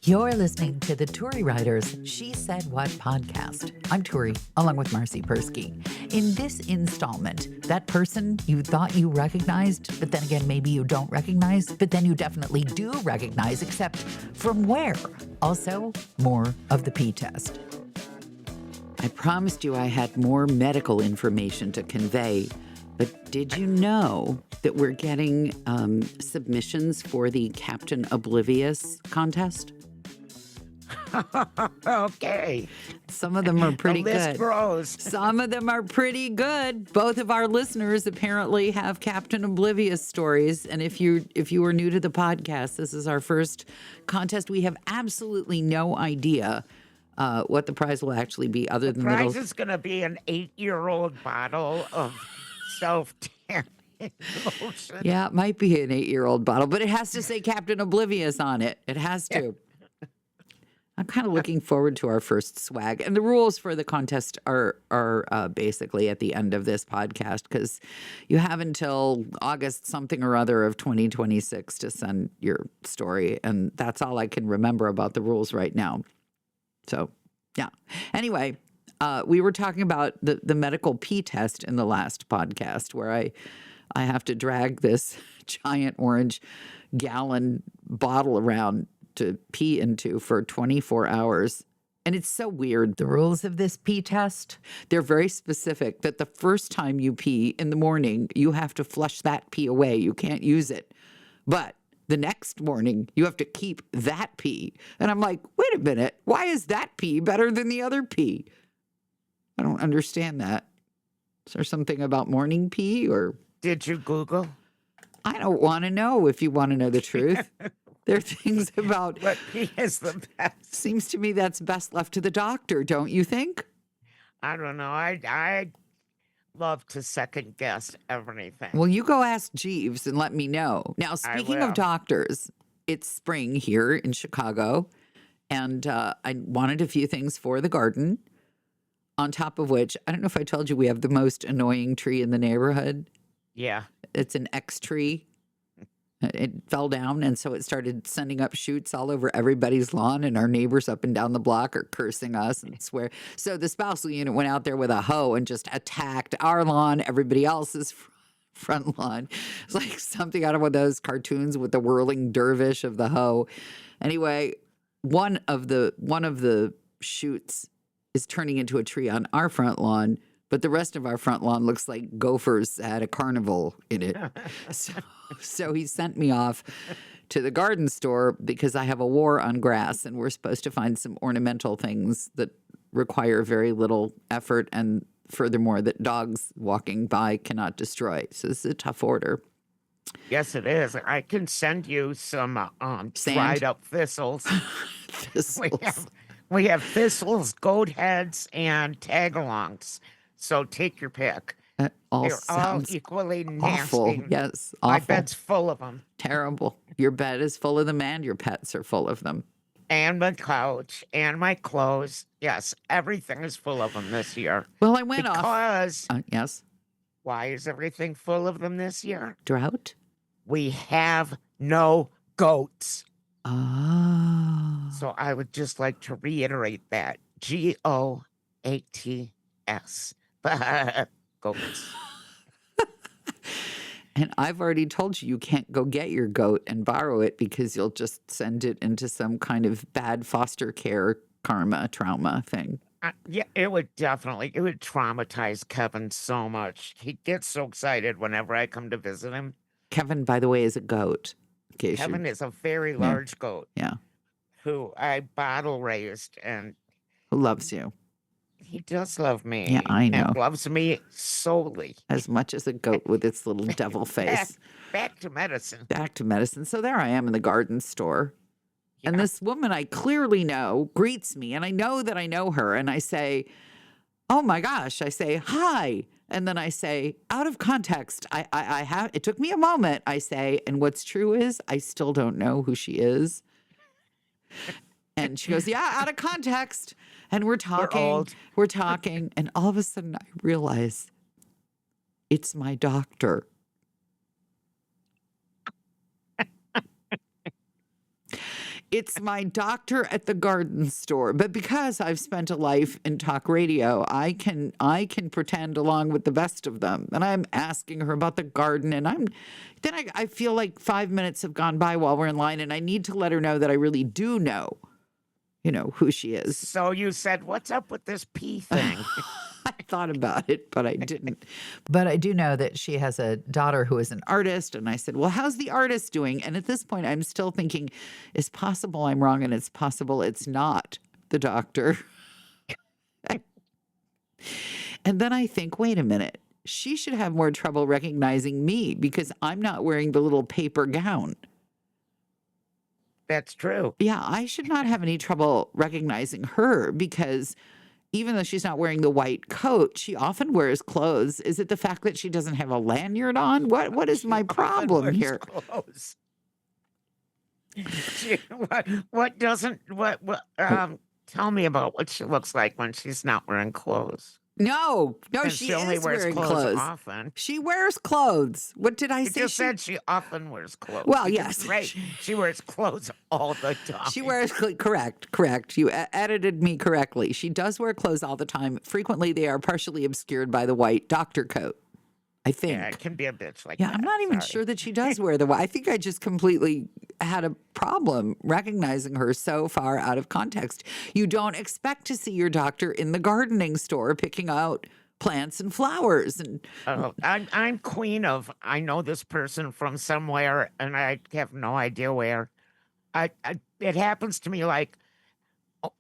You're listening to the Turi Writers She Said What podcast. I'm Turi, along with Marcy Persky. In this installment, that person you thought you recognized, but then again, maybe you don't recognize, but then you definitely do recognize, except from where? Also, more of the P-test. I promised you I had more medical information to convey, but did you know that we're getting submissions for the Captain Oblivious contest? Okay. Some of them are pretty the list good. grows. Some of them are pretty good. Both of our listeners apparently have Captain Oblivious stories. And if you are new to the podcast, this is our first contest. We have absolutely no idea what the prize will actually be, other than Prize is going to be an 8-year-old bottle of self-tanning lotion. Yeah, it might be an 8-year-old bottle, but it has to say Captain Oblivious on it. It has to. I'm kind of looking forward to our first swag. And the rules for the contest are basically at the end of this podcast, because you have until August something or other of 2026 to send your story. And that's all I can remember about the rules right now. So, yeah. Anyway, we were talking about the medical P test in the last podcast, where I have to drag this giant orange gallon bottle around to pee into for 24 hours. And it's so weird. The rules of this pee test, they're very specific that the first time you pee in the morning, you have to flush that pee away. You can't use it. But the next morning, you have to keep that pee. And I'm like, wait a minute. Why is that pee better than the other pee? I don't understand that. Is there something about morning pee, or? Did you Google? I don't want to know if you want to know the truth. There are things about what pee is the best. Seems to me that's best left to the doctor, don't you think? I don't know. I love to second guess everything. Well, you go ask Jeeves and let me know. Now, speaking of doctors, it's spring here in Chicago, and I wanted a few things for the garden. On top of which, I don't know if I told you, we have the most annoying tree in the neighborhood. Yeah. It's an X tree. It fell down, and so it started sending up shoots all over everybody's lawn, and our neighbors up and down the block are cursing us and swear. So the spousal unit went out there with a hoe and just attacked our lawn, everybody else's front lawn. It's like something out of one of those cartoons with the whirling dervish of the hoe. Anyway, one of the shoots is turning into a tree on our front lawn, but the rest of our front lawn looks like gophers had a carnival in it. So he sent me off to the garden store because I have a war on grass, and we're supposed to find some ornamental things that require very little effort, and furthermore, that dogs walking by cannot destroy. So this is a tough order. Yes, it is. I can send you some dried up thistles. Thistles. We have thistles, goat heads, and tagalongs. So take your pick. They're all equally nasty. Awful. Yes, awful. My bed's full of them. Terrible. Your bed is full of them, and your pets are full of them. And my couch, and my clothes. Yes, everything is full of them this year. Well, I went because yes. Why is everything full of them this year? Drought? We have no goats. Oh. So I would just like to reiterate that. Goats. Goats. And I've already told you can't go get your goat and borrow it, because you'll just send it into some kind of bad foster care trauma thing. Yeah, it would traumatize Kevin so much. He gets so excited whenever I come to visit him. Kevin, by the way, is a goat. Kevin is a very large goat. Yeah. Who I bottle raised, and who loves you. He does love me. Yeah, I know. And loves me solely. As much as a goat with its little devil face. Back to medicine. Back to medicine. So there I am in the garden store. Yeah. And this woman I clearly know greets me, and I know that I know her. And I say, oh my gosh. I say, hi. And then I say, out of context, it took me a moment. I say, and what's true is I still don't know who she is. And she goes, yeah, out of context. And we're talking, and all of a sudden I realize it's my doctor. It's my doctor at the garden store. But because I've spent a life in talk radio, I can pretend along with the best of them. And I'm asking her about the garden, and I feel like 5 minutes have gone by while we're in line, and I need to let her know that I really do know, who she is. So you said, "What's up with this pee thing?" I thought about it, but I didn't. But I do know that she has a daughter who is an artist. And I said, well, how's the artist doing? And at this point, I'm still thinking, it's possible I'm wrong, and it's possible it's not the doctor. And then I think, wait a minute. She should have more trouble recognizing me because I'm not wearing the little paper gown. That's true. Yeah, I should not have any trouble recognizing her because even though she's not wearing the white coat, she often wears clothes. Is it the fact that she doesn't have a lanyard on? What is my problem Wears here? clothes. Tell me about what she looks like when she's not wearing clothes. No, And she she only is wears wearing clothes clothes. often. She wears clothes. What did I You say? just said she often wears clothes. Well, You yes. did great. She wears clothes all the time. She wears correct. You edited me correctly. She does wear clothes all the time. Frequently, they are partially obscured by the white doctor coat. I think. Yeah, it can be a bitch like Yeah, that. I'm not even Sorry. sure that she does wear the white. I think I just completely had a problem recognizing her so far out of context. You don't expect to see your doctor in the gardening store picking out plants and flowers. And I'm queen of, I know this person from somewhere and I have no idea where. It happens to me like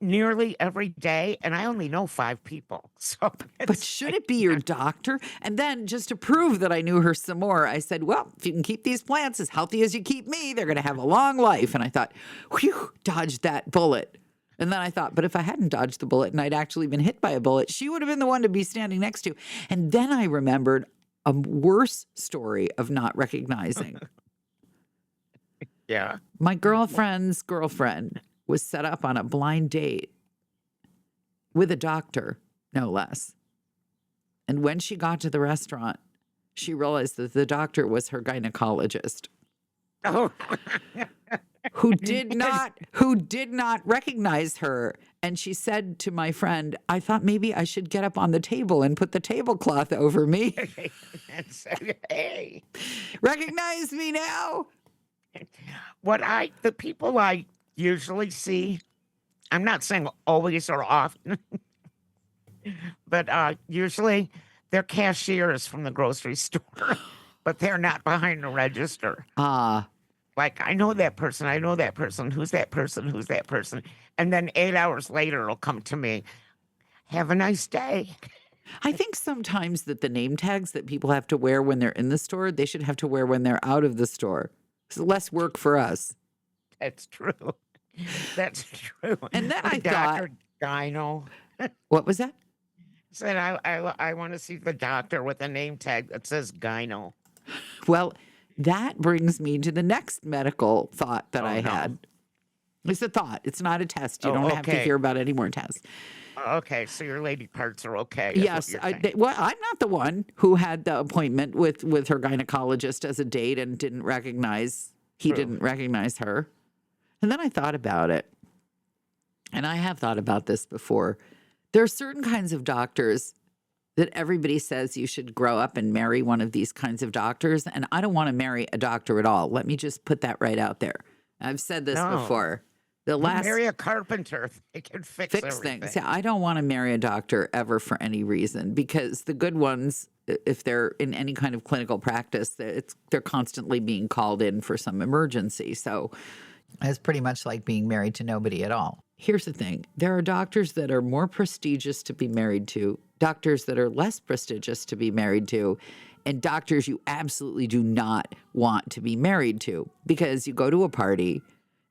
nearly every day, and I only know 5 people. So, but should it be your doctor? And then just to prove that I knew her some more, I said, well, if you can keep these plants as healthy as you keep me, they're going to have a long life. And I thought, whew, dodged that bullet. And then I thought, but if I hadn't dodged the bullet and I'd actually been hit by a bullet, she would have been the one to be standing next to. And then I remembered a worse story of not recognizing. yeah. My girlfriend's girlfriend was set up on a blind date with a doctor, no less. And when she got to the restaurant, she realized that the doctor was her gynecologist. Oh. who did not recognize her. And she said to my friend, I thought maybe I should get up on the table and put the tablecloth over me. And say, hey. Recognize me now? The people I usually see, I'm not saying always or often, but usually they're cashiers from the grocery store, but they're not behind the register. Like, I know that person. Who's that person? Who's that person? And then 8 hours later, it'll come to me. Have a nice day. I think sometimes that the name tags that people have to wear when they're in the store, they should have to wear when they're out of the store. It's less work for us. That's true. That's true. And then I Dr. Gyno What was that? said, I want to see the doctor with a name tag that says Gyno. Well, that brings me to the next medical thought that I no. had. It's a thought. It's not a test. You Oh, don't have to okay. hear about any more tests. Okay, so your lady parts are okay. is what Yes. you're saying. Well, I'm not the one who had the appointment with her gynecologist as a date and didn't recognize her. And then I thought about it. And I have thought about this before. There are certain kinds of doctors that everybody says you should grow up and marry one of these kinds of doctors. And I don't want to marry a doctor at all. Let me just put that right out there. I've said this No. before. The You last marry a carpenter. They can fix everything. things. Yeah, I don't want to marry a doctor ever for any reason because the good ones, if they're in any kind of clinical practice, they're constantly being called in for some emergency. So it's pretty much like being married to nobody at all. Here's the thing. There are doctors that are more prestigious to be married to, doctors that are less prestigious to be married to, and doctors you absolutely do not want to be married to because you go to a party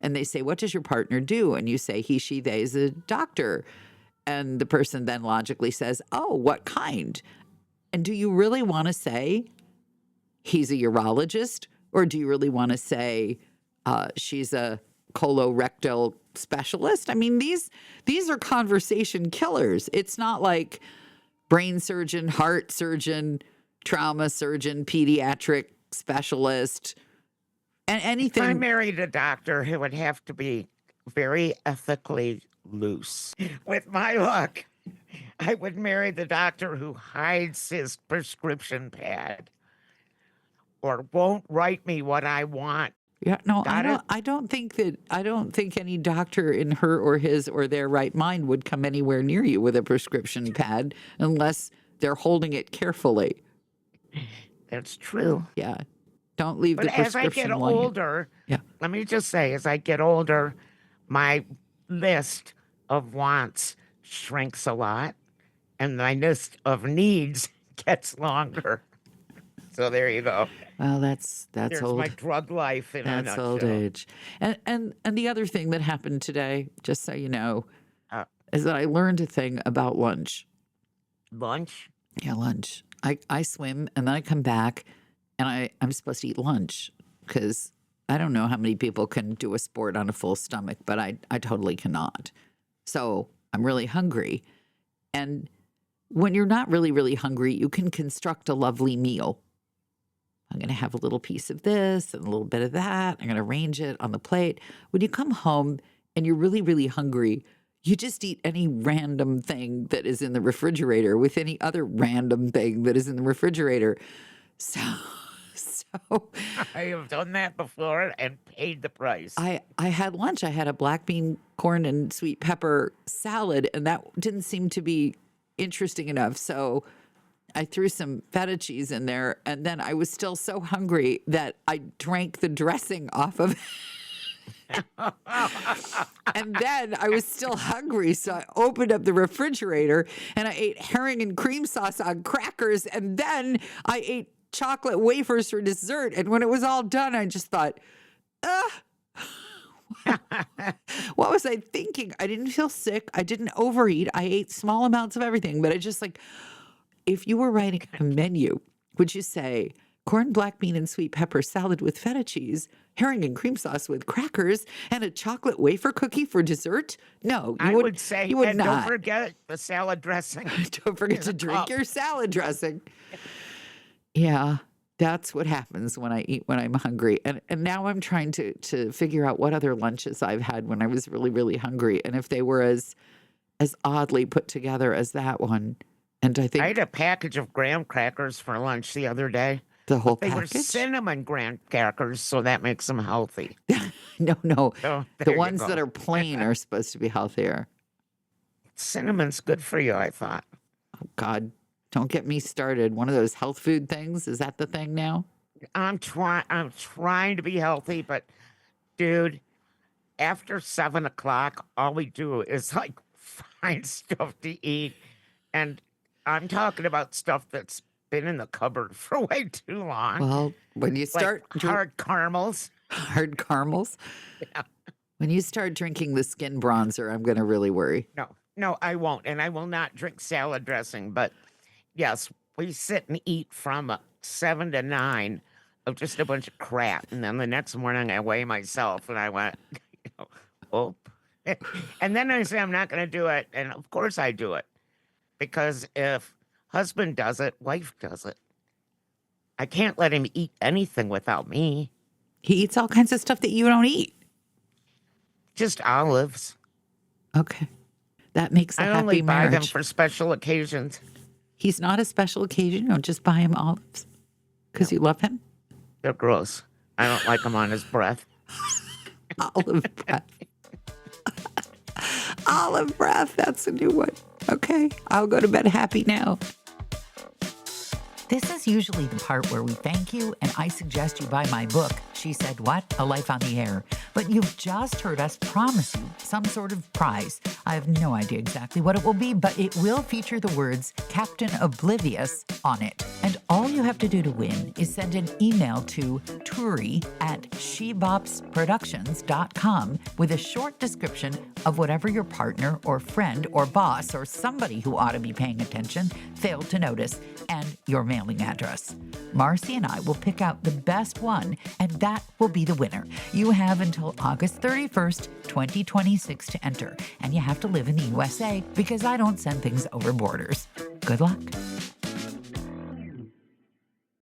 and they say, what does your partner do? And you say, he, she, they is a doctor. And the person then logically says, oh, what kind? And do you really want to say he's a urologist? Or do you really want to say she's a colorectal specialist? I mean, these are conversation killers. It's not like brain surgeon, heart surgeon, trauma surgeon, pediatric specialist, and anything. If I married a doctor, it would have to be very ethically loose. With my luck, I would marry the doctor who hides his prescription pad or won't write me what I want. Yeah, no, Got it? I don't think any doctor in her or his or their right mind would come anywhere near you with a prescription pad unless they're holding it carefully. That's true. Yeah. Don't leave But the as I prescription get lying. older, Yeah. let me just say, as I get older, my list of wants shrinks a lot and my list of needs gets longer. So there you go. Well, that's There's old. my drug life in a That's nutshell. old age. And the other thing that happened today, just so you know, Uh, is that I learned a thing about lunch. Lunch? Yeah, lunch. I swim and then I come back and I'm supposed to eat lunch because I don't know how many people can do a sport on a full stomach, but I totally cannot. So I'm really hungry. And when you're not really, really hungry, you can construct a lovely meal. I'm going to have a little piece of this and a little bit of that. I'm going to arrange it on the plate. When you come home and you're really, really hungry, you just eat any random thing that is in the refrigerator with any other random thing that is in the refrigerator. So I have done that before and paid the price. I had lunch. I had a black bean, corn, and sweet pepper salad, and that didn't seem to be interesting enough. So I threw some feta cheese in there, and then I was still so hungry that I drank the dressing off of it. And then I was still hungry, so I opened up the refrigerator and I ate herring and cream sauce on crackers, and then I ate chocolate wafers for dessert. And when it was all done, I just thought, what was I thinking? I didn't feel sick. I didn't overeat. I ate small amounts of everything, but I just like, if you were writing a menu, would you say corn, black bean, and sweet pepper salad with feta cheese, herring and cream sauce with crackers, and a chocolate wafer cookie for dessert? No, I would say, you would and not. don't forget the salad dressing. Don't forget to drink your salad dressing. Yeah, that's what happens when I eat when I'm hungry. And now I'm trying to figure out what other lunches I've had when I was really, really hungry, and if they were as oddly put together as that one. And I think I had a package of graham crackers for lunch the other day. the whole They were package. cinnamon graham crackers, so that makes them healthy. No. So The there you ones go. that are plain are supposed to be healthier. Cinnamon's good for you, I thought. Oh, God, don't get me started. One of those health food things, is that the thing now? I'm trying to be healthy, but dude, after 7 o'clock, all we do is like find stuff to eat. And I'm talking about stuff that's been in the cupboard for way too long. Well, when you start like hard caramels. hard caramels, Yeah. when you start drinking the skin bronzer, I'm going to really worry. No, I won't. And I will not drink salad dressing. But yes, we sit and eat from 7 to 9 of just a bunch of crap. And then the next morning I weigh myself and I went, oh. And then I say, I'm not going to do it. And of course I do it. Because if husband does it, wife does it. I can't let him eat anything without me. He eats all kinds of stuff that you don't eat. Just olives. Okay. That makes a I happy only buy them marriage. for special occasions. He's not a special occasion. You don't just buy him olives because you love him. They're gross. I don't like them on his breath. Olive breath. Olive breath. That's a new one. Okay. I'll go to bed happy now. This is usually the part where we thank you and I suggest you buy my book, She Said What? A Life on the Air. But you've just heard us promise you some sort of prize. I have no idea exactly what it will be, but it will feature the words Captain Oblivious on it. And all you have to do to win is send an email to turi@shebopsproductions.com with a short description of whatever your partner or friend or boss or somebody who ought to be paying attention failed to notice, and your mailing address. Marcy and I will pick out the best one, and that will be the winner. You have until August 31st, 2026 to enter, and you have to live in the USA because I don't send things over borders. Good luck.